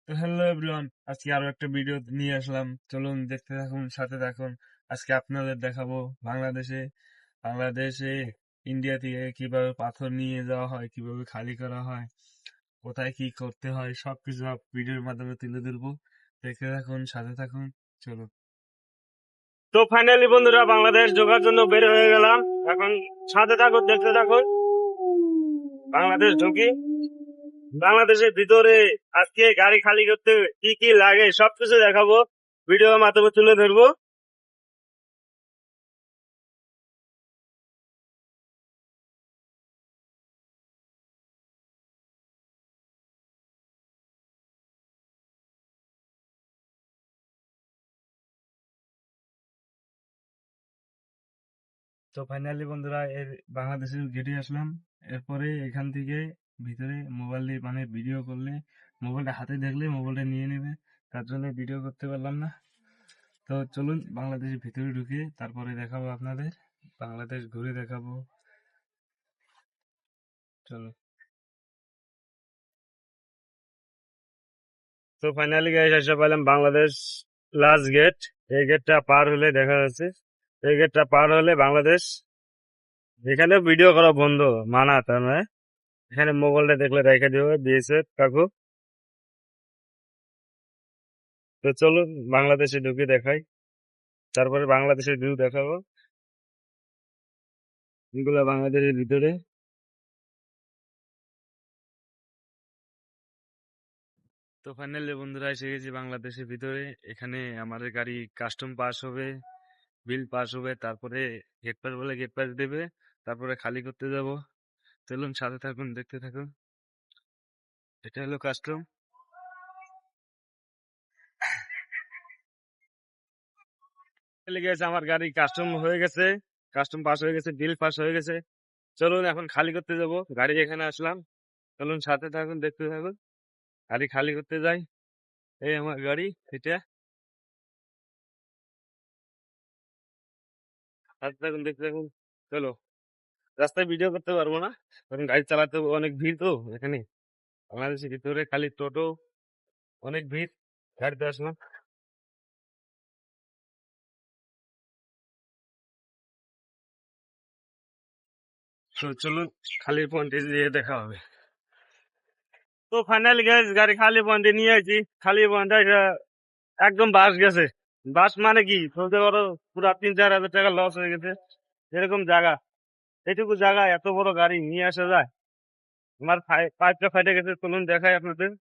তো hello everyone, আজকে আরো একটা ভিডিও নিয়ে আসলাম। চলুন দেখতে থাকুন, সাথে থাকুন। আজকে আপনাদের দেখাবো বাংলাদেশে ইন্ডিয়া থেকে কিভাবে পাথর নিয়ে যাওয়া হয়, কিভাবে খালি করা হয়, কোথায় কি করতে হয়, সবকিছু ভিডিওর মাধ্যমে তুলে ধরবো। দেখতে থাকুন, সাথে থাকুন। চলুন। তো ফাইনালি বন্ধুরা, বাংলাদেশ ঢোকার জন্য বের হয়ে গেলাম। এখন সাথে থাকুন, দেখতে থাকুন। বাংলাদেশ ঢুকি। বাংলাদেশের ভিতরে আজকে গাড়ি খালি করতে কি কি লাগে সবকিছু দেখাবো, ভিডিওর মাধ্যমে তুলে ধরবো। তো ফাইনালি বন্ধুরা, বাংলাদেশের গেটে আসলাম। এরপরে এখান থেকে ভিতরে মোবাইল দিয়ে মানে ভিডিও করলে, মোবাইলটা হাতে দেখলে মোবাইলটা নিয়ে নেবে, তার জন্য ভিডিও করতে পারলাম না। তো চলুন বাংলাদেশের ভিতরে ঢুকে তারপরে দেখাবো আপনাদের, বাংলাদেশ ঘুরে দেখাবো। চলো। তো ফাইনালি গাইস এসে পেলাম বাংলাদেশ লাস্ট গেট। এই গেটটা পার হলে দেখা যাচ্ছে, এই গেটটা পার হলে বাংলাদেশ। এখানে ভিডিও করা বন্ধ, মানা তার মানে। এখানে মোবাইলটা দেখলে রেখে দিও, দিয়েছে কাকু। তো চলুন বাংলাদেশে ঢুকে দেখাই, তারপরে বাংলাদেশের ভিউ দেখাবো। এগুলো বাংলাদেশের ভিতরে। তো ফাইনালি বন্ধুরা, এসে গেছি বাংলাদেশের ভিতরে। এখানে আমাদের গাড়ি কাস্টম পাস হবে, বিল পাস হবে, তারপরে গেট পাস বলে গেট পাস দেবে, তারপরে খালি করতে যাব। চলুন সাথে থাকুন, দেখতে থাকুন। এটা হলো কাস্টম। গেছে আমার গাড়ি কাস্টম হয়ে গেছে, কাস্টম পাস হয়ে গেছে, বিল পাস হয়ে গেছে। চলুন এখন খালি করতে যাব। গাড়ি এখানে আসলাম, চলুন সাথে থাকুন, দেখতে থাকুন। গাড়ি খালি করতে যাই। এই আমার গাড়ি, এটা সাথে থাকুন, দেখতে থাকুন। চলো। রাস্তায় ভিডিও করতে পারবো না, কারণ গাড়ি চালাতে অনেক ভিড় তো এখানে। বাংলাদেশের ভিতরে খালি টোটো, অনেক ভিড়। গাড়িতে আসলাম। তো চলুন খালি পয়েন্টে দিয়ে দেখা হবে। তো ফাইনালি গাইস গাড়ি খালি পয়েন্টে নিয়ে আসি। খালি পয়েন্টে একদম বাস গেছে। বাস মানে কি বলতে পারো, পুরা 3-4 হাজার টাকা লস হয়ে গেছে। এরকম জায়গা, এইটুকু জায়গায় এত বড় গাড়ি নিয়ে আসা যায়? আমার পাইপটা ফাটে গেছে, চলুন দেখাই আপনাদের।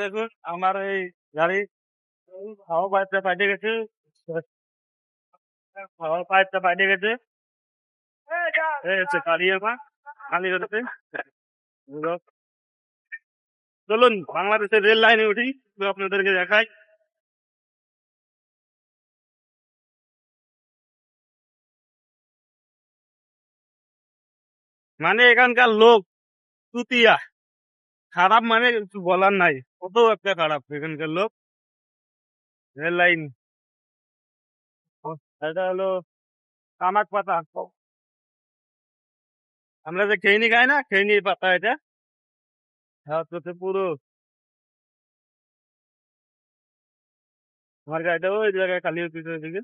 দেখুন আমার এই গাড়ি, হাওয়া পাইপটা ফাটে গেছে। হাওয়া পাইপটা ফাটে গেছে। এই হচ্ছে গাড়ি আমার খালি করতে। চলুন বাংলাদেশের রেল লাইনে উঠি, তো আপনাদেরকে দেখাই। মানে এখানকার লোক চুতিয়া, খারাপ মানে কিছু বলার নাই, কত একটা খারাপ এখানকার লোক। রেল লাইন, এটা হলো তামাক পাতা। আমরা যে খেইনি খাই না, খেইনির পাতা এটা। হচ্ছে পুরো আমার গাড়িটা ওই জায়গায় খালি হচ্ছে ওইদিকে।